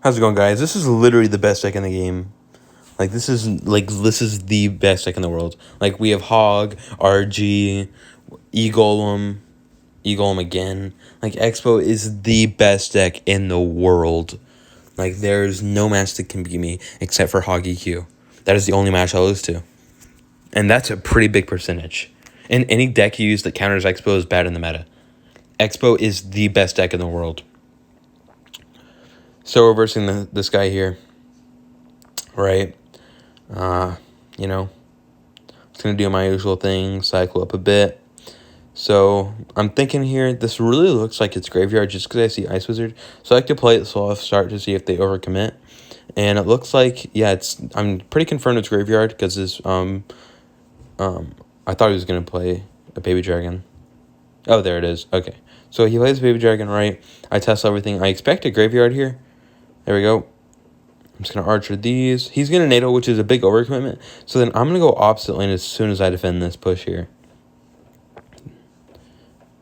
How's it going, guys? This is literally the best deck in the game. This is the best deck in the world. Like, we have Hog, RG, E-Golem, E-Golem again. Like, Expo is the best deck in the world. Like, there's no match that can beat me except for Hog EQ. That is the only match I'll lose to. And that's a pretty big percentage. And any deck you use that counters Expo is bad in the meta. Expo is the best deck in the world. So reversing this guy here, right? You know, just going to do my usual thing, cycle up a bit. So I'm thinking here, this really looks like it's graveyard just because I see Ice Wizard. So I like to play it slow off start to see if they overcommit. And it looks like, yeah, I'm pretty confirmed it's graveyard because this, I thought he was going to play a Baby Dragon. Oh, there it is. Okay. So he plays Baby Dragon, right? I test everything. I expect a graveyard here. There we go. I'm just going to Archer these. He's going to NATO, which is a big overcommitment. So then I'm going to go opposite lane as soon as I defend this push here.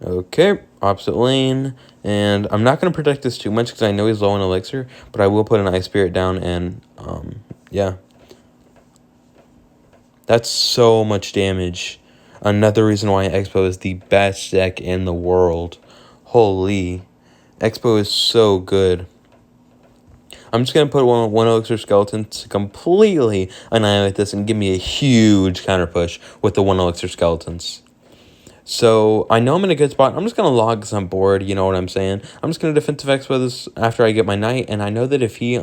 Okay, opposite lane. And I'm not going to protect this too much because I know he's low on elixir. But I will put an Ice Spirit down and, yeah. That's so much damage. Another reason why Expo is the best deck in the world. Holy. Expo is so good. I'm just going to put one Elixir Skeleton to completely annihilate this and give me a huge counter push with the one Elixir Skeletons. So I know I'm in a good spot. I'm just going to log because I'm bored, you know what I'm saying? I'm just going to defensive Expo this after I get my Knight, and I know that if he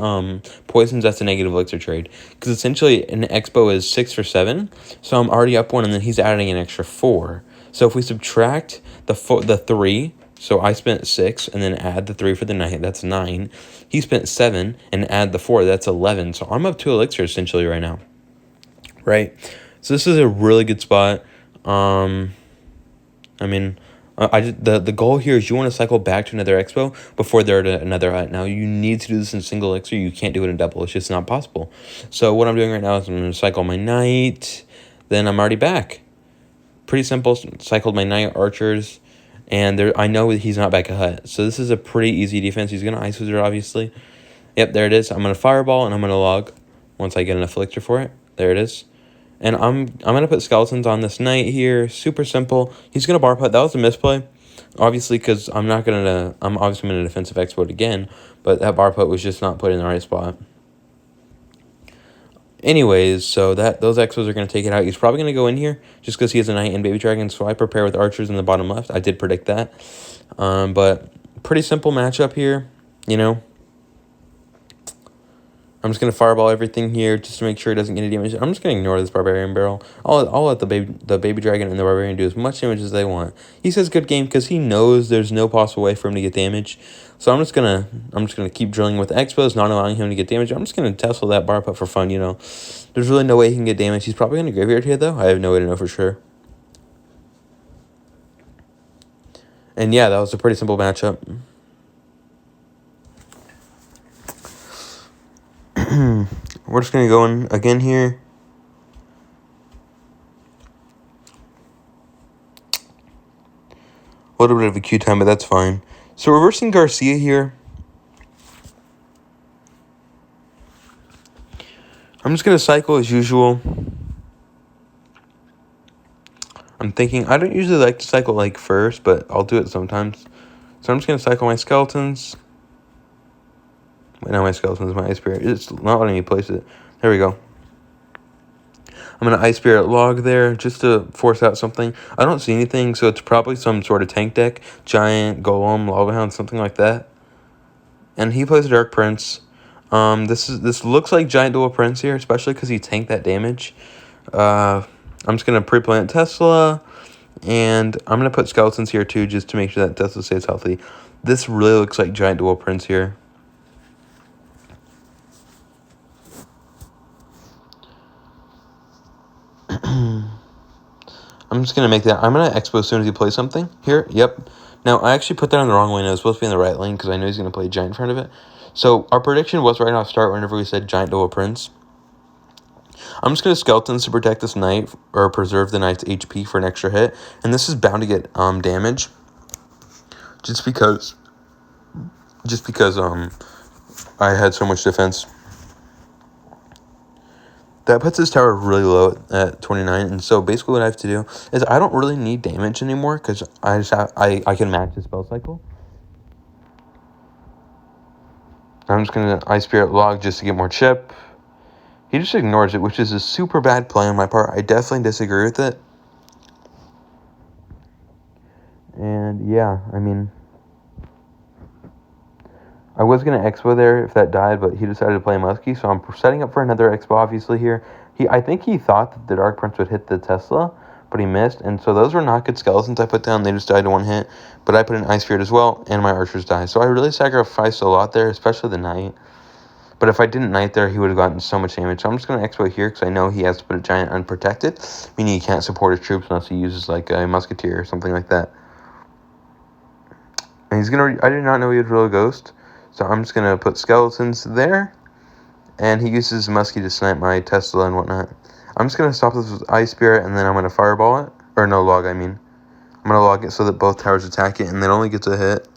poisons, that's a negative Elixir trade. Because essentially an Expo is 6 for 7, so I'm already up 1, and then he's adding an extra 4. So if we subtract the 3... So I spent 6 and then add the 3 for the Knight. That's 9. He spent 7 and add the 4. That's 11. So I'm up 2 elixir essentially right now. Right? So this is a really good spot. The goal here is you want to cycle back to another Expo before they're at another hut. Now, you need to do this in single elixir. You can't do it in double. It's just not possible. So what I'm doing right now is I'm going to cycle my Knight. Then I'm already back. Pretty simple. Cycled my Knight, Archers. And I know he's not back at hut. So this is a pretty easy defense. He's going to Ice Wizard, obviously. Yep, there it is. I'm going to Fireball, and I'm going to log once I get enough elixir for it. There it is. And I'm going to put Skeletons on this Knight here. Super simple. He's going to bar putt. That was a misplay. Obviously, because I'm obviously in a defensive exploit again. But that bar putt was just not put in the right spot. Anyways, so those Expos are going to take it out. He's probably going to go in here just because he has a Knight and Baby Dragon. So I prepare with Archers in the bottom left. I did predict that. But pretty simple matchup here, you know. I'm just going to Fireball everything here just to make sure it doesn't get any damage. I'm just going to ignore this Barbarian Barrel. I'll let the baby Dragon and the Barbarian do as much damage as they want. He says good game because he knows there's no possible way for him to get damage. So I'm just gonna keep drilling with Expos, not allowing him to get damage. I'm just gonna Tesla that bar putt for fun, you know. There's really no way he can get damage. He's probably gonna graveyard here though. I have no way to know for sure. And yeah, that was a pretty simple matchup. We're just gonna go in again here. A little bit of a Q time, but that's fine. So reversing Garcia here. I'm just going to cycle as usual. I'm thinking, I don't usually like to cycle like first, but I'll do it sometimes. So I'm just going to cycle my Skeletons. Wait, not my Skeletons, my Ice Spirit. It's not letting me place it. There we go. I'm going to Ice Spirit log there just to force out something. I don't see anything, so it's probably some sort of tank deck. Giant, Golem, Lava Hound, something like that. And he plays a Dark Prince. This looks like Giant Dual Prince here, especially because he tanked that damage. I'm just going to pre-plant Tesla, and I'm going to put Skeletons here too, just to make sure that Tesla stays healthy. This really looks like Giant Dual Prince here. I'm just going to make that. I'm going to Expo as soon as he plays something here. Yep. Now, I actually put that on the wrong lane. I was supposed to be in the right lane because I know he's going to play Giant in front of it. So our prediction was right off start whenever we said Giant Dual Prince. I'm just going to Skeletons to protect this Knight or preserve the Knight's HP for an extra hit. And this is bound to get damage. Just because I had so much defense. That puts his tower really low at 29, and so basically what I have to do is I don't really need damage anymore because I can match his spell cycle. I'm just gonna Ice Spirit log just to get more chip. He just ignores it, which is a super bad play on my part. I definitely disagree with it. And yeah, I mean, I was going to Expo there if that died, but he decided to play Muskie, so I'm setting up for another Expo, obviously, here. I think he thought that the Dark Prince would hit the Tesla, but he missed, and so those were not good skeletons I put down. They just died to one hit, but I put an Ice Spirit as well, and my archers died. So I really sacrificed a lot there, especially the Knight. But if I didn't Knight there, he would have gotten so much damage. So I'm just going to Expo here, because I know he has to put a Giant unprotected, meaning he can't support his troops unless he uses, like, a Musketeer or something like that. And he's going to... I did not know he would roll a Ghost. So I'm just going to put skeletons there. And he uses Muskie to snipe my Tesla and whatnot. I'm just going to stop this with Ice Spirit, and then I'm going to Fireball it. Or no, log, I mean. I'm going to log it so that both towers attack it, and it only gets a hit.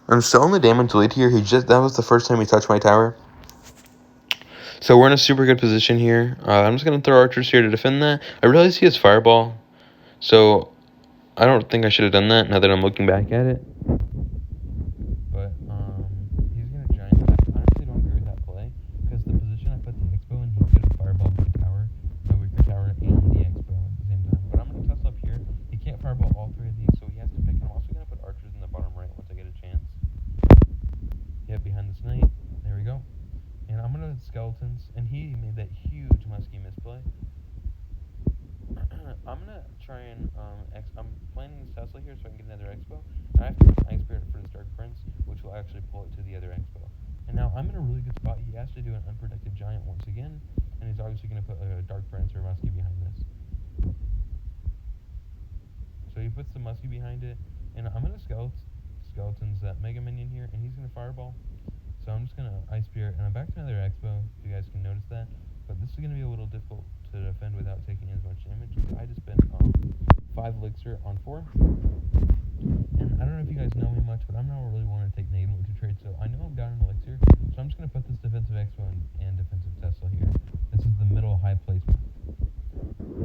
I'm still on the damage lead here. That was the first time he touched my tower. So we're in a super good position here. I'm just going to throw archers here to defend that. I realize he has Fireball. So I don't think I should have done that now that I'm looking back at it. Skeletons, and he made that huge Muskie misplay. I'm gonna try and I'm planning this Tesla here so I can get another Expo. And I have to put an Ice Spirit for this Dark Prince, which will actually pull it to the other Expo. And now I'm in a really good spot. He has to do an unprotected Giant once again, and he's obviously gonna put a Dark Prince or Muskie behind this. So he puts the Muskie behind it, and I'm gonna skeletons that Mega Minion here, and he's gonna Fireball. So I'm just going to Ice Spirit, and I'm back to another Expo, if you guys can notice that. But this is going to be a little difficult to defend without taking as much damage. I just spent 5 Elixir on 4. And I don't know if you guys know me much, but I'm not really wanting to take negative Elixir trades, so I know I'm down in Elixir. So I'm just going to put this defensive Expo and defensive Tesla here. This is the middle high placement.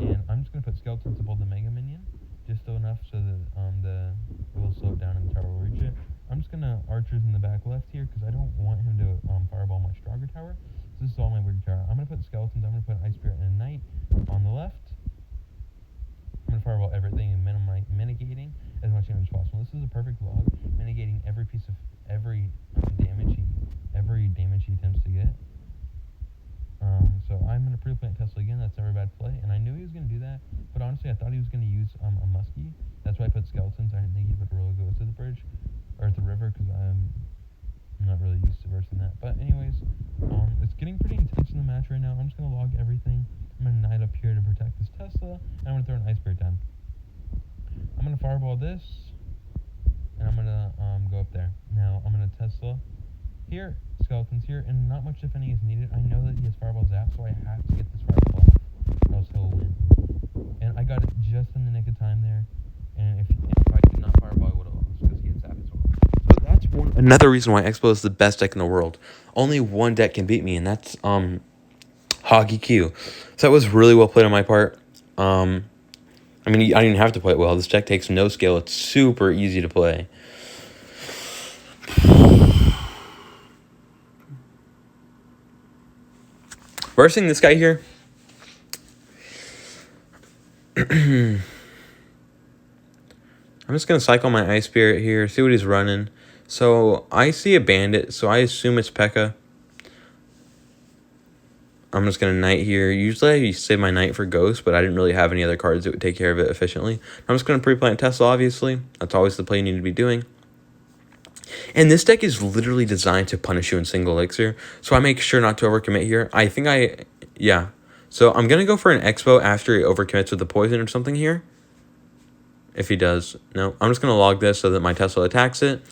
And I'm just going to put skeletons above the Mega Minion, just enough so that it will slow it down and the tower will reach it. I'm just going to archers in the back left here because I don't want him to fireball my stronger tower. So this is all my weak tower. I'm going to put skeletons. I'm going to put an Ice Spirit and a Knight on the left. I'm going to fireball everything and mitigating as much damage as possible. This is a perfect log, mitigating every damage he attempts to get. So I'm going to pre-plant Tesla again. That's never a bad play. And I knew he was going to do that. But honestly, I thought he was going to use a Muskie. That's why I put skeletons. I didn't think he'd put a roller go to the bridge. Or at the river, because I'm not really used to versing that. But anyways, it's getting pretty intense in the match right now. I'm just going to log everything. I'm going to Knight up here to protect this Tesla. And I'm going to throw an Ice Spirit down. I'm going to Fireball this. And I'm going to go up there. Now, I'm going to Tesla here. Skeletons here, and not much defending is needed. I know that he has Fireball Zap, so I have to get this Fireball off, or else he'll win. And I got it just in the nick of time there, and if I did not Fireball, I would have lost, because he had Zap as well. So that's another reason why Expo is the best deck in the world. Only one deck can beat me, and that's Hoggy Q. So that was really well played on my part. I mean, I didn't even have to play it well. This deck takes no skill. It's super easy to play. Versing this guy here. I'm just going to cycle my Ice Spirit here, see what he's running. So I see a Bandit, so I assume it's P.E.K.K.A. I'm just going to Knight here. Usually I save my Knight for Ghost, but I didn't really have any other cards that would take care of it efficiently. I'm just going to pre-plant Tesla, obviously. That's always the play you need to be doing. And this deck is literally designed to punish you in single elixir, so I make sure not to overcommit here. Yeah. So I'm going to go for an Expo after he overcommits with the poison or something here. If he does. No, I'm just going to log this so that my Tesla attacks it,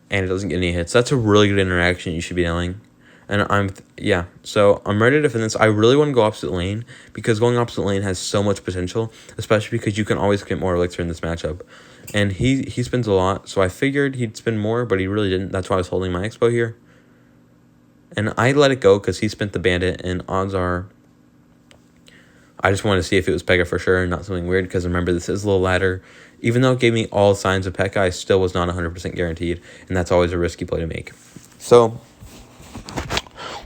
and it doesn't get any hits. That's a really good interaction you should be dealing. And so I'm ready to defend this. I really want to go opposite lane, because going opposite lane has so much potential, especially because you can always get more elixir in this matchup. And he spends a lot, so I figured he'd spend more, but he really didn't. That's why I was holding my Expo here. And I let it go because he spent the bandit, and odds are I just wanted to see if it was Pekka for sure and not something weird, because remember, this is a little ladder. Even though it gave me all signs of Pekka, I still was not 100% guaranteed, and that's always a risky play to make. So,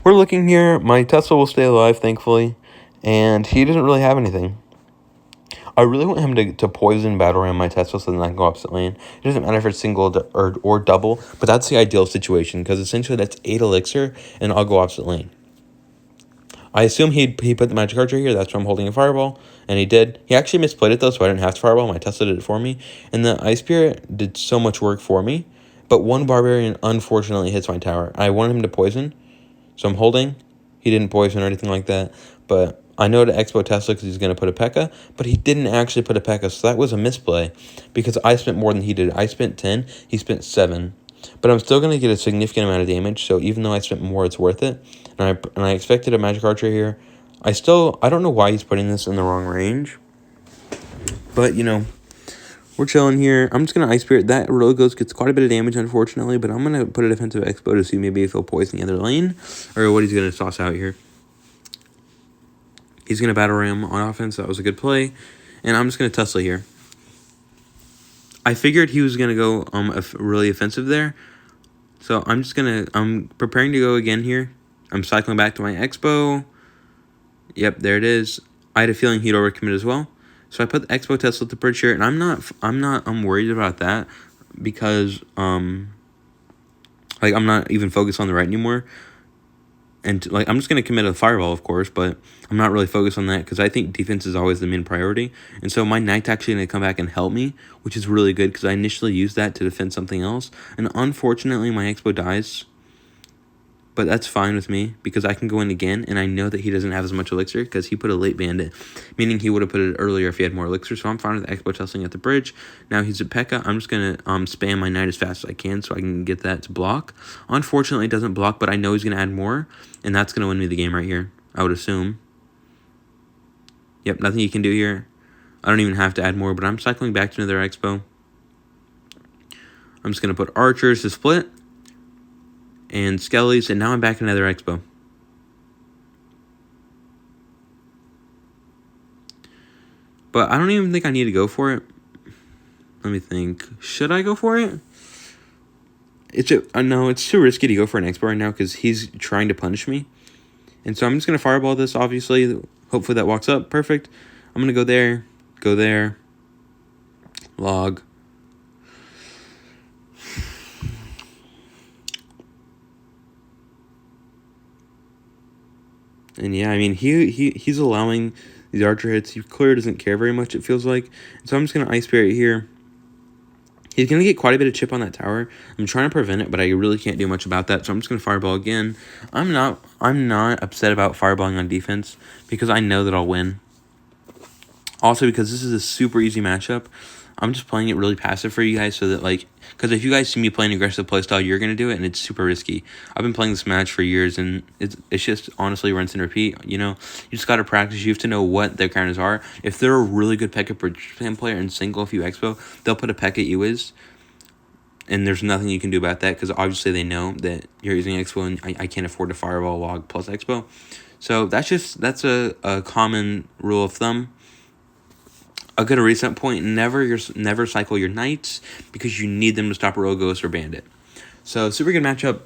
we're looking here. My Tesla will stay alive, thankfully, and he doesn't really have anything. I really want him to poison Battle Ram my Tesla so then I can go opposite lane. It doesn't matter if it's single or double, but that's the ideal situation, because essentially that's 8 elixir, and I'll go opposite lane. I assume he put the magic archer here. That's why I'm holding a fireball, and he did. He actually misplayed it though, so I didn't have to fireball. My Tesla did it for me, and the Ice Spirit did so much work for me. But one barbarian unfortunately hits my tower. I wanted him to poison, so I'm holding. He didn't poison or anything like that, but I know to Expo Tesla because he's going to put a Pekka, but he didn't actually put a Pekka, so that was a misplay because I spent more than he did. I spent 10, he spent 7. But I'm still going to get a significant amount of damage, so even though I spent more, it's worth it. And I expected a magic archer here. I don't know why he's putting this in the wrong range. But, we're chilling here. I'm just going to Ice Spirit. That Rogue Ghost gets quite a bit of damage, unfortunately, but I'm going to put a defensive Expo to see maybe if he'll poison the other lane or what he's going to toss out here. He's going to Battle Ram on offense. That was a good play. And I'm just going to Tesla here. I figured he was going to go really offensive there. So I'm preparing to go again here. I'm cycling back to my Expo. Yep, there it is. I had a feeling he'd overcommit as well. So I put the Expo Tesla at the bridge here, and I'm worried about that because I'm not even focused on the right anymore. And I'm just going to commit a fireball, of course, but I'm not really focused on that because I think defense is always the main priority. And so my Knight's actually going to come back and help me, which is really good because I initially used that to defend something else. And unfortunately, my Expo dies. But that's fine with me because I can go in again, and I know that he doesn't have as much elixir because he put a late bandit, meaning he would have put it earlier if he had more elixir. So I'm fine with Expo Testing at the bridge. Now he's at Pekka. I'm just going to spam my Knight as fast as I can so I can get that to block. Unfortunately, it doesn't block, but I know he's going to add more, and that's going to win me the game right here, I would assume. Yep, nothing you can do here. I don't even have to add more, but I'm cycling back to another Expo. I'm just going to put archers to split. And Skellies, and now I'm back in another Expo. But I don't even think I need to go for it. Let me think. Should I go for it? No, it's too risky to go for an Expo right now because he's trying to punish me. And so I'm just going to fireball this, obviously. Hopefully that walks up. Perfect. I'm going to go there, log. And yeah, I mean, he's allowing these archer hits. He clearly doesn't care very much, it feels like. And so I'm just going to Ice Spirit here. He's going to get quite a bit of chip on that tower. I'm trying to prevent it, but I really can't do much about that. So I'm just going to Fireball again. I'm not upset about Fireballing on defense because I know that I'll win. Also, because this is a super easy matchup, I'm just playing it really passive for you guys so that, because if you guys see me playing aggressive playstyle, you're going to do it, and it's super risky. I've been playing this match for years, and it's just honestly rinse and repeat, You just got to practice. You have to know what their counters are. If they're a really good Pekka Bridge player and single a few Expo, they'll put a Pekka at Uis, and there's nothing you can do about that because obviously they know that you're using Expo, and I can't afford to Fireball log plus Expo. So that's a common rule of thumb. A good reset point, never cycle your Knights because you need them to stop a Rogue Ghost or Bandit. So, super good matchup.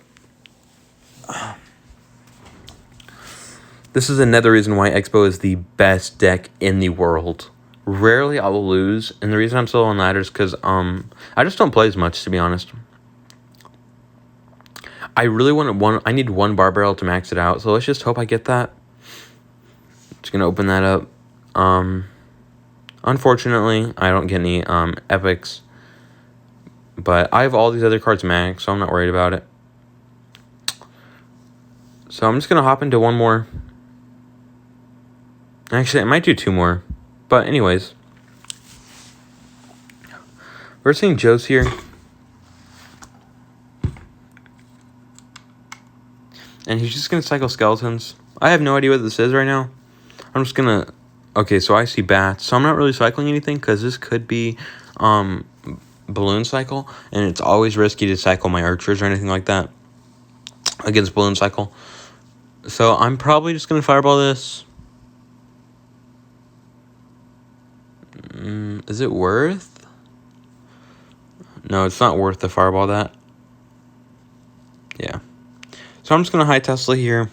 This is another reason why Expo is the best deck in the world. Rarely I will lose, and the reason I'm still on ladders is because I just don't play as much, to be honest. I really I need one Barbarrel to max it out, so let's just hope I get that. Just going to open that up. Unfortunately, I don't get any epics, but I have all these other cards max, so I'm not worried about it. So I'm just going to hop into one more. Actually, I might do 2 more, but anyways. We're seeing Joe's here. And he's just going to cycle skeletons. I have no idea what this is right now. I'm just going to... Okay, so I see bats. So I'm not really cycling anything because this could be balloon cycle. And it's always risky to cycle my archers or anything like that. against Balloon Cycle. So I'm probably just going to Fireball this. Is it worth? No, it's not worth to Fireball that. Yeah. So I'm just going to High Tesla here.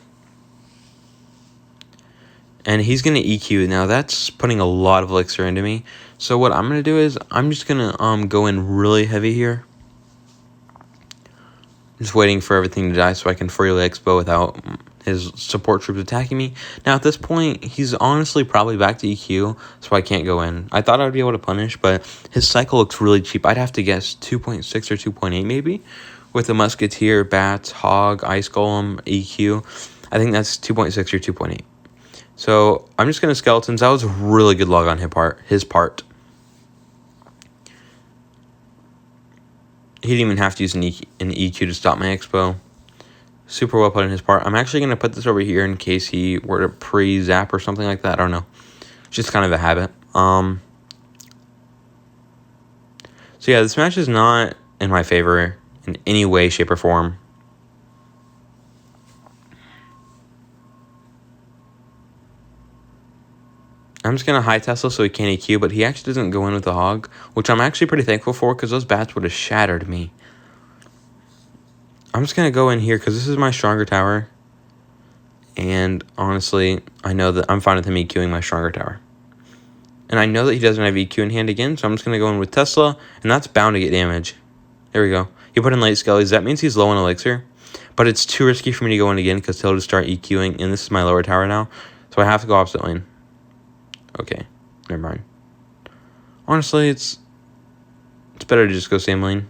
And he's going to EQ. Now, that's putting a lot of Elixir into me. So what I'm going to do is I'm just going to go in really heavy here. Just waiting for everything to die so I can freely Expo without his support troops attacking me. Now, at this point, he's honestly probably back to EQ, so I can't go in. I thought I would be able to punish, but his cycle looks really cheap. I'd have to guess 2.6 or 2.8 maybe, with a Musketeer, Bats, Hog, Ice Golem, EQ. I think that's 2.6 or 2.8. So I'm just going to Skeletons. That was a really good log on his part. He didn't even have to use an EQ to stop my Expo. Super well put in his part. I'm actually going to put this over here in case he were to pre-zap or something like that. I don't know. It's just kind of a habit. So yeah, this match is not in my favor in any way, shape, or form. I'm just going to High Tesla so he can't EQ, but he actually doesn't go in with the Hog, which I'm actually pretty thankful for because those bats would have shattered me. I'm just going to go in here because this is my stronger tower. And honestly, I know that I'm fine with him EQing my stronger tower. And I know that he doesn't have EQ in hand again, so I'm just going to go in with Tesla, and that's bound to get damage. There we go. He put in late Skellies. That means he's low on Elixir. But it's too risky for me to go in again because he'll just start EQing, and this is my lower tower now. So I have to go opposite lane. Okay, never mind. Honestly, it's better to just go same lane.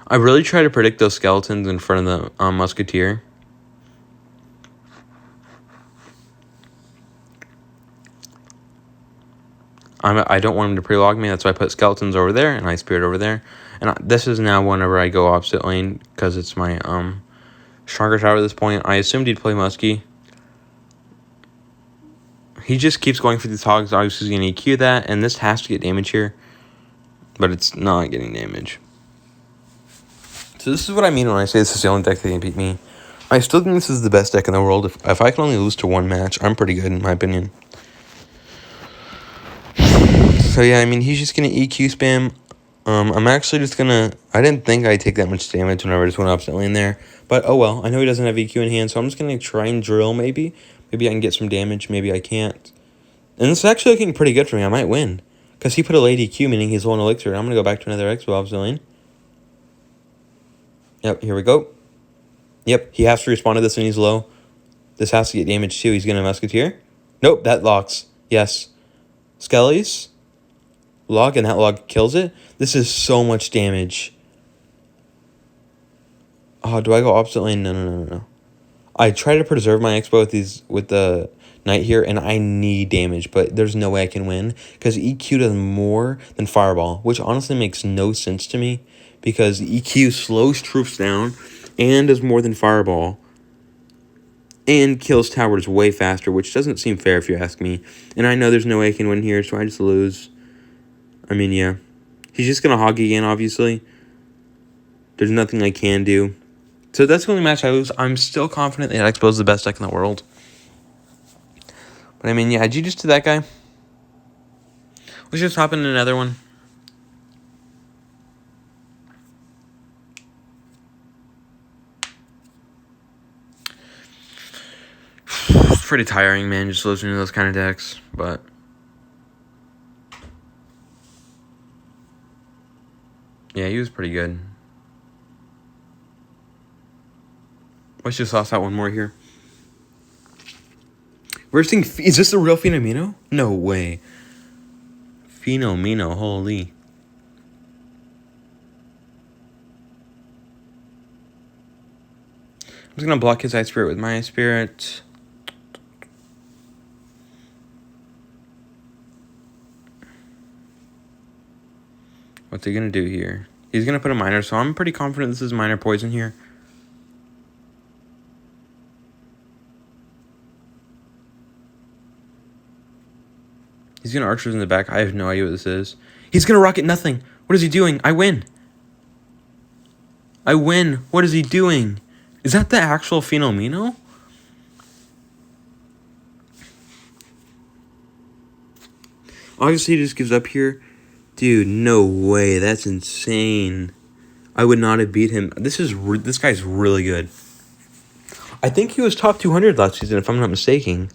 I really try to predict those skeletons in front of the Musketeer. I don't want him to pre-log me. That's why I put skeletons over there and Ice Spirit over there. And this is now whenever I go opposite lane because it's my stronger tower at this point. I assumed he'd play Muskie. He just keeps going for these hogs. Obviously, he's going to EQ that, and this has to get damage here. But it's not getting damage. So this is what I mean when I say this is the only deck that can beat me. I still think this is the best deck in the world. If I can only lose to one match, I'm pretty good in my opinion. So yeah, I mean, he's just going to EQ spam. I'm actually just going to... I didn't think I'd take that much damage whenever I just went opposite lane there. But oh well, I know he doesn't have EQ in hand, so I'm just going to try and drill maybe. Maybe I can get some damage, maybe I can't. And this is actually looking pretty good for me. I might win. Because he put a late EQ, meaning he's low on Elixir. I'm going to go back to another Expo opposite lane. Yep, here we go. Yep, he has to respond to this when he's low. This has to get damage too. He's going to Musketeer. Nope, that locks. Yes. Skellies. Log, and that log kills it. This is so much damage. Oh, do I go opposite lane? No. I try to preserve my Expo with the Knight here, and I need damage, but there's no way I can win because EQ does more than Fireball, which honestly makes no sense to me because EQ slows troops down and does more than Fireball and kills towers way faster, which doesn't seem fair if you ask me. And I know there's no way I can win here, so I just lose. I mean, yeah. He's just going to hog again, obviously. There's nothing I can do. So that's the only match I lose. I'm still confident that Expo is the best deck in the world. But I mean, yeah, GG's to that guy. Let's just hop into another one. It's pretty tiring, man, just listening to those kind of decks. But yeah, he was pretty good. Let's just toss out one more here. Bursting, is this the real Phenomeno? No way. Phenomeno, holy. I'm just going to block his Ice Spirit with my Ice Spirit. What's he going to do here? He's going to put a Miner, so I'm pretty confident this is Miner Poison here. He's going to Archers in the back. I have no idea what this is. He's going to Rocket nothing. What is he doing? I win. I win. What is he doing? Is that the actual Phenomeno? Obviously, he just gives up here. Dude, no way. That's insane. I would not have beat him. This guy's really good. I think he was top 200 last season, if I'm not mistaken.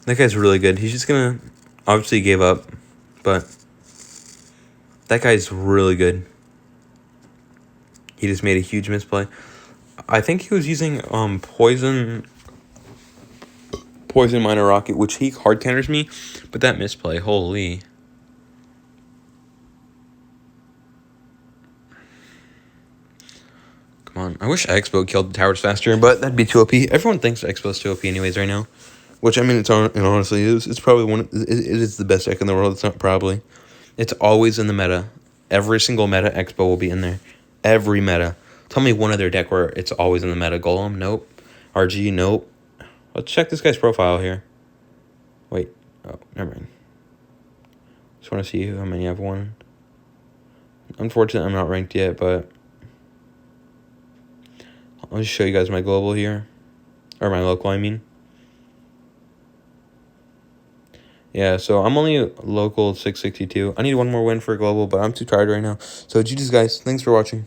That guy's really good. He's just gonna... Obviously, gave up. But... That guy's really good. He just made a huge misplay. I think he was using Poison Minor Rocket, which he hard counters me. But that misplay, holy... Come on. I wish Expo killed the towers faster, but that'd be too OP. Everyone thinks Expo's too OP anyways right now. Which, I mean, it honestly is. It's probably it is the best deck in the world. It's not probably. It's always in the meta. Every single meta, Expo will be in there. Every meta. Tell me one other deck where it's always in the meta. Golem? Nope. RG? Nope. Let's check this guy's profile here. Wait. Oh, never mind. Just want to see how many I've won. Unfortunately, I'm not ranked yet, but... I'll just show you guys my global here. Or my local, I mean. Yeah, so I'm only local 662. I need one more win for global, but I'm too tired right now. So GG's, guys. Thanks for watching.